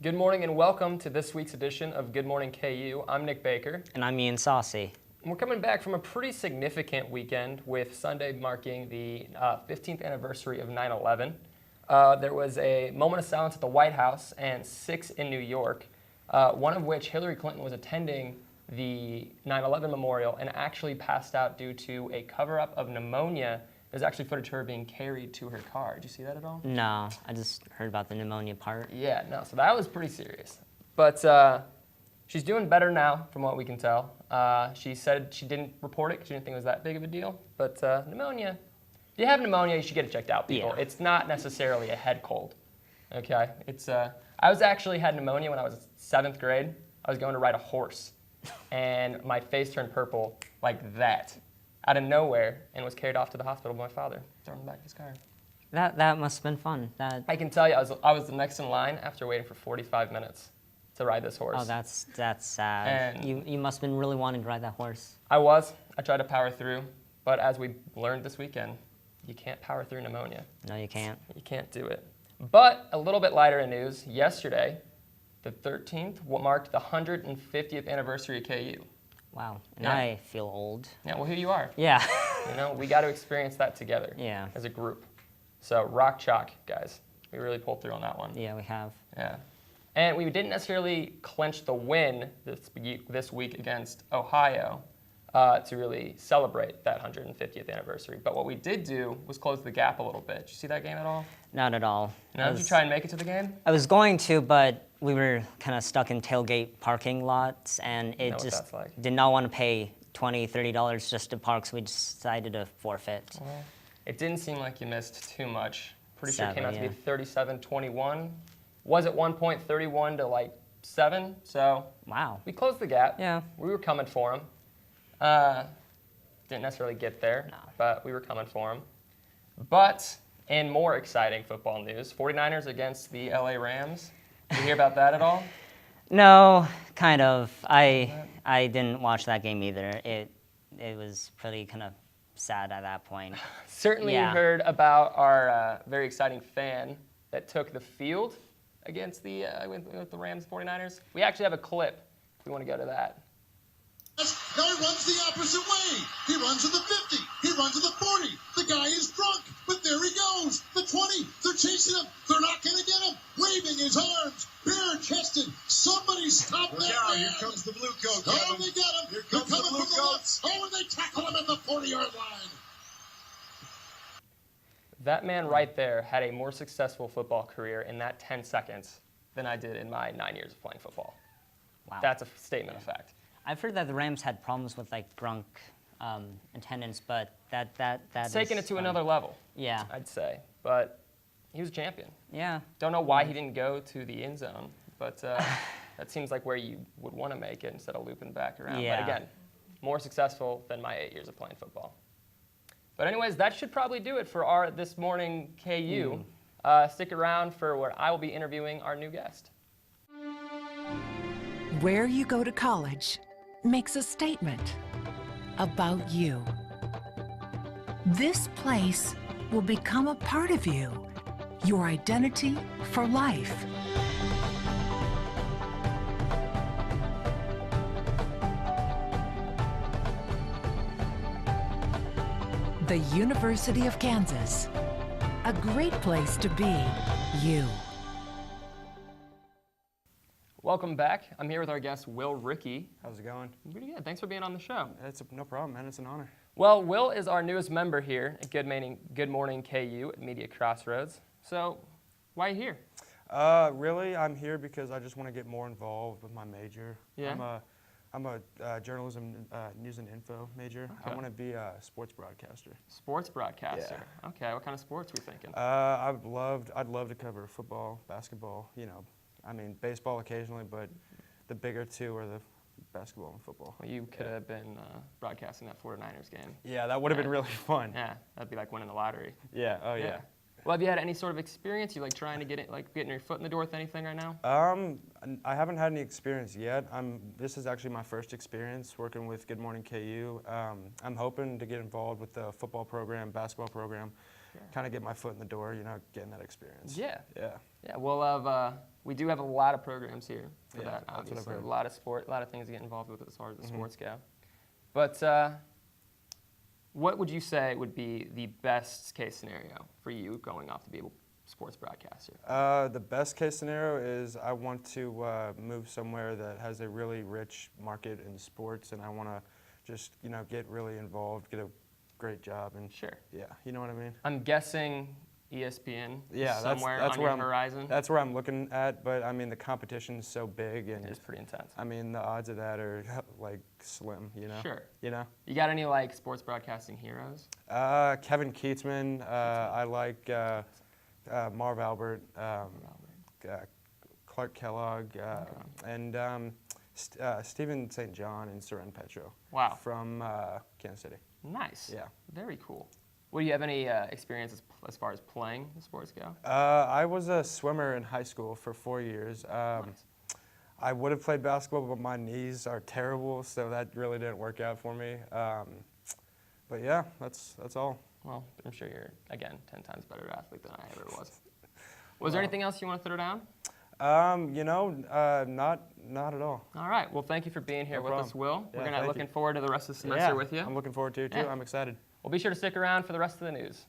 Good morning and welcome to this week's edition of Good Morning KU. I'm Nick Baker. And I'm Ian Saucy. And we're coming back from a pretty significant weekend with Sunday marking the 15th anniversary of 9/11. There was a moment of silence at the White House and 6 in New York, one of which Hillary Clinton was attending the 9/11 memorial and actually passed out due to a cover-up of pneumonia. There's actually footage of her being carried to her car. Did you see that at all? No, I just heard about the pneumonia part. Yeah, no, so that was pretty serious. But she's doing better now, from what we can tell. She said she didn't report it because she didn't think it was that big of a deal. But pneumonia, if you have pneumonia, you should get it checked out, people. Yeah. It's not necessarily a head cold, okay? I was actually had pneumonia when I was in 7th grade. I was going to ride a horse, and my face turned purple like that, out of nowhere, and was carried off to the hospital by my father, thrown in the back of his car. That must have been fun. I can tell you, I was the next in line after waiting for 45 minutes to ride this horse. Oh, that's sad. And you must have been really wanting to ride that horse. I tried to power through, but as we learned this weekend, you can't power through pneumonia. No, you can't. You can't do it. But a little bit lighter in news, yesterday, the 13th, marked the 150th anniversary of KU. Wow, and Yeah. I feel old. Yeah, well, here you are. Yeah. You know, we got to experience that together. Yeah. As a group. So rock chalk, guys. We really pulled through on that one. Yeah, we have. Yeah. And we didn't necessarily clinch the win this week against Ohio to really celebrate that 150th anniversary. But what we did do was close the gap a little bit. Did you see that game at all? Not at all. No? Did you try and make it to the game? I was going to, but we were kind of stuck in tailgate parking lots, and it just did not want to pay $20, $30 just to park, so we decided to forfeit. Well, it didn't seem like you missed too much. Pretty sure it Sadly, came out to yeah. be 37-21. Was at one point 31 to 7. So Wow. we closed the gap. Yeah. We were coming for them. Didn't necessarily get there, No. but we were coming for them. But in more exciting football news, 49ers against the LA Rams. Did you hear about that at all? No, kind of. I didn't watch that game either. It was pretty kind of sad at that point. Certainly Yeah. you heard about our very exciting fan that took the field against the with the Rams 49ers. We actually have a clip if we want to go to that. Now he runs the opposite way. He runs to the 50. He runs to the 40. The guy is drunk, but there he goes. The 20. They're chasing him. They're not going to get him. Waving his arms, bare-chested. Somebody stop that man. Here comes the blue coat. Oh, they got him. Here comes the blue coat. Oh, and they tackle him at the 40-yard line. That man right there had a more successful football career in that 10 seconds than I did in my 9 years of playing football. Wow. That's a statement of fact. I've heard that the Rams had problems with drunk attendance, but that's Taking it to another level, Yeah. I'd say. But he was a champion. Yeah. Don't know why he didn't go to the end zone, but that seems like where you would want to make it instead of looping back around. Yeah. But again, more successful than my 8 years of playing football. But anyways, that should probably do it for our This Morning KU. Stick around for where I will be interviewing our new guest. Where you go to college makes a statement about you. This place will become a part of you, your identity for life. The University of Kansas, a great place to be you. Welcome back. I'm here with our guest, Will Rieke. How's it going? Pretty good. Thanks for being on the show. No problem, man. It's an honor. Well, Will is our newest member here at Good Morning KU at Media Crossroads. So, why are you here? Really, I'm here because I just want to get more involved with my major. Yeah. I'm a journalism, news and info major. Okay. I want to be a sports broadcaster. Sports broadcaster. Okay. What kind of sports are we thinking? I'd love to cover football, basketball, I mean, baseball occasionally, but the bigger two are the basketball and football. Well, you could have been broadcasting that 49ers game. Yeah, that would have been really fun. Yeah, that'd be like winning the lottery. Yeah, oh yeah. Well, have you had any sort of experience? You like trying to getting your foot in the door with anything right now? I haven't had any experience yet. This is actually my first experience working with Good Morning KU. I'm hoping to get involved with the football program, basketball program, kind of get my foot in the door, getting that experience. Yeah. Yeah. Yeah, we do have a lot of programs here for that, that's what I've obviously. heard. A lot of things to get involved with as far as the sports go. But what would you say would be the best case scenario for you going off to be a sports broadcaster? The best case scenario is I want to move somewhere that has a really rich market in sports, and I want to just, get really involved, get a great job, and yeah, you know what I mean? I'm guessing ESPN somewhere that's on where your horizon. That's where I'm looking at, but I mean the competition is so big and it's pretty intense. I mean the odds of that are like slim, Sure. You got any like sports broadcasting heroes? Kevin Keatsman. I like Marv Albert, Clark Kellogg, and Stephen St. John and Seren Petro. Wow. From Kansas City. Nice. Yeah. Very cool. Well, do you have any experience as far as playing the sports go? I was a swimmer in high school for 4 years. Nice. I would have played basketball, but my knees are terrible, so that really didn't work out for me. But yeah, that's all. Well, I'm sure you're, again, 10 times better athlete than I ever was. Was there anything else you want to throw down? Not at all. All right. Well, thank you for being here with us, Will. Yeah, We're going to looking forward to the rest of the semester Yeah, with you. I'm looking forward to it, too. Yeah. I'm excited. Well, be sure to stick around for the rest of the news.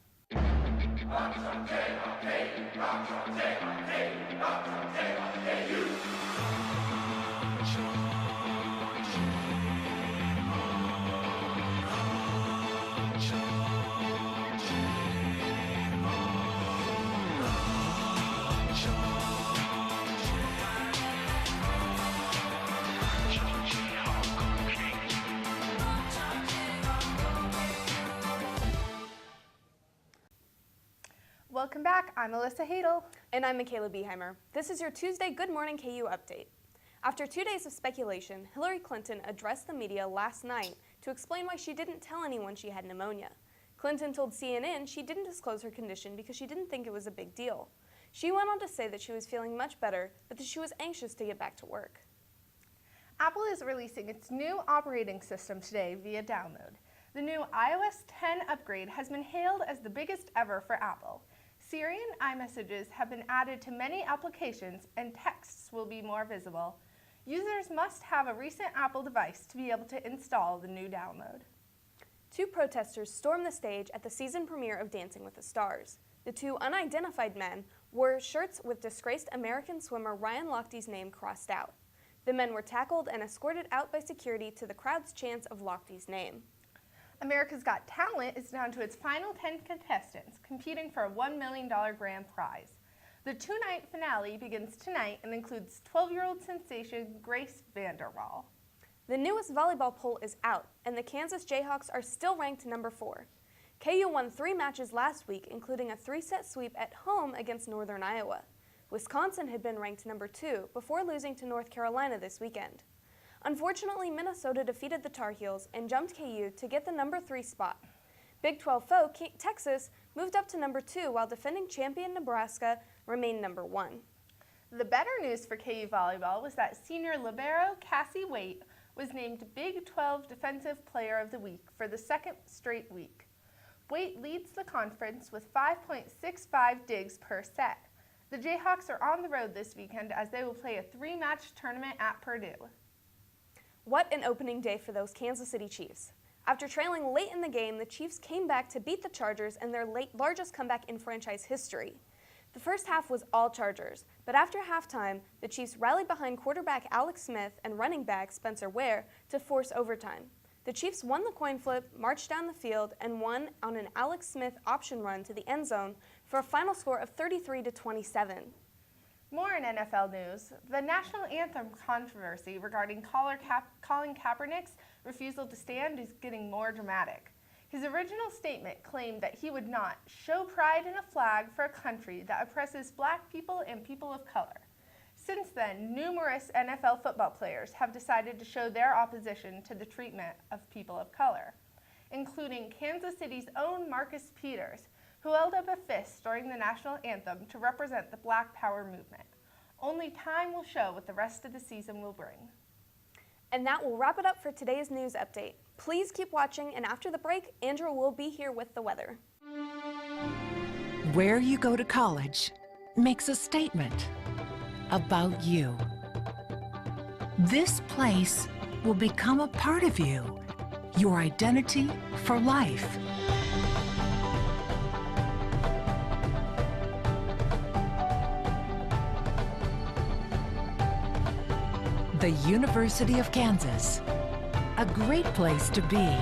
Welcome back. I'm Alyssa Hadel. And I'm Michaela Beheimer. This is your Tuesday Good Morning KU update. After 2 days of speculation, Hillary Clinton addressed the media last night to explain why she didn't tell anyone she had pneumonia. Clinton told CNN she didn't disclose her condition because she didn't think it was a big deal. She went on to say that she was feeling much better, but that she was anxious to get back to work. Apple is releasing its new operating system today via download. The new iOS 10 upgrade has been hailed as the biggest ever for Apple. Siri and iMessages have been added to many applications, and texts will be more visible. Users must have a recent Apple device to be able to install the new download. 2 protesters stormed the stage at the season premiere of Dancing with the Stars. The 2 unidentified men wore shirts with disgraced American swimmer Ryan Lochte's name crossed out. The men were tackled and escorted out by security to the crowd's chants of Lochte's name. America's Got Talent is down to its final 10 contestants, competing for a $1 million grand prize. The 2-night finale begins tonight and includes 12-year-old sensation Grace Vanderwaal. The newest volleyball poll is out, and the Kansas Jayhawks are still ranked number 4. KU won 3 matches last week, including a 3-set sweep at home against Northern Iowa. Wisconsin had been ranked number 2 before losing to North Carolina this weekend. Unfortunately, Minnesota defeated the Tar Heels and jumped KU to get the number 3 spot. Big 12 foe Texas moved up to number 2 while defending champion Nebraska remained number 1. The better news for KU volleyball was that senior libero Cassie Waite was named Big 12 Defensive Player of the Week for the 2nd straight week. Waite leads the conference with 5.65 digs per set. The Jayhawks are on the road this weekend as they will play a 3-match tournament at Purdue. What an opening day for those Kansas City Chiefs. After trailing late in the game, the Chiefs came back to beat the Chargers in their largest comeback in franchise history. The first half was all Chargers, but after halftime, the Chiefs rallied behind quarterback Alex Smith and running back Spencer Ware to force overtime. The Chiefs won the coin flip, marched down the field, and won on an Alex Smith option run to the end zone for a final score of 33-27. More in NFL news, the national anthem controversy regarding Colin Kaepernick's refusal to stand is getting more dramatic. His original statement claimed that he would not show pride in a flag for a country that oppresses black people and people of color. Since then, numerous NFL football players have decided to show their opposition to the treatment of people of color, including Kansas City's own Marcus Peters, who held up a fist during the national anthem to represent the Black Power movement. Only time will show what the rest of the season will bring. And that will wrap it up for today's news update. Please keep watching, and after the break, Andrew will be here with the weather. Where you go to college makes a statement about you. This place will become a part of you, your identity for life. The University of Kansas, a great place to be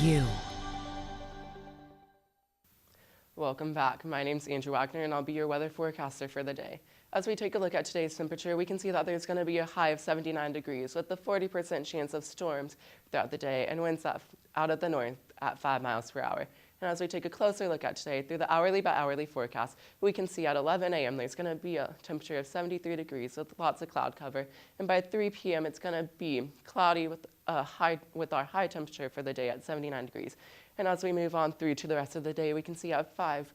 you. Welcome back. My name's Andrew Wagner, and I'll be your weather forecaster for the day. As we take a look at today's temperature, we can see that there's going to be a high of 79 degrees with a 40% chance of storms throughout the day and winds out of the north at 5 miles per hour. And as we take a closer look at today, through the hourly by hourly forecast, we can see at 11 a.m. there's going to be a temperature of 73 degrees with lots of cloud cover. And by 3 p.m. it's going to be cloudy with our high temperature for the day at 79 degrees. And as we move on through to the rest of the day, we can see at 5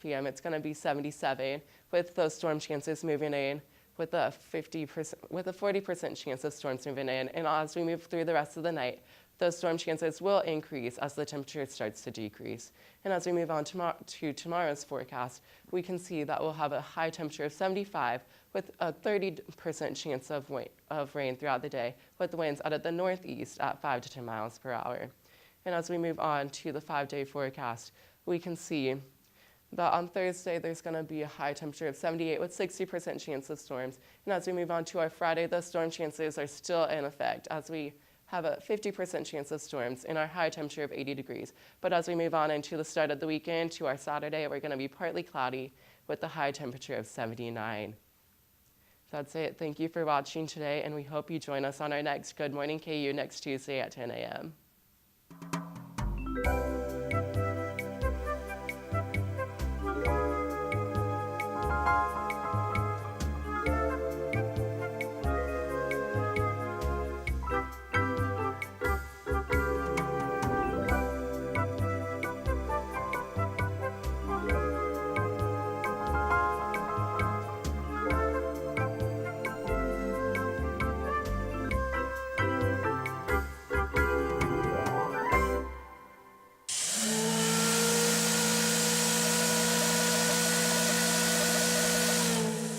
p.m. it's going to be 77 with those storm chances moving in with a 40% chance of storms moving in. And as we move through the rest of the night, those storm chances will increase as the temperature starts to decrease. And as we move on to tomorrow's forecast, we can see that we'll have a high temperature of 75 with a 30% chance of rain throughout the day, with winds out of the northeast at 5 to 10 miles per hour. And as we move on to the 5-day forecast, we can see that on Thursday there's going to be a high temperature of 78 with 60% chance of storms. And as we move on to our Friday, the storm chances are still in effect as we have a 50% chance of storms and our high temperature of 80 degrees. But as we move on into the start of the weekend to our Saturday, we're going to be partly cloudy with a high temperature of 79. That's it. Thank you for watching today, and we hope you join us on our next Good Morning KU next Tuesday at 10 a.m.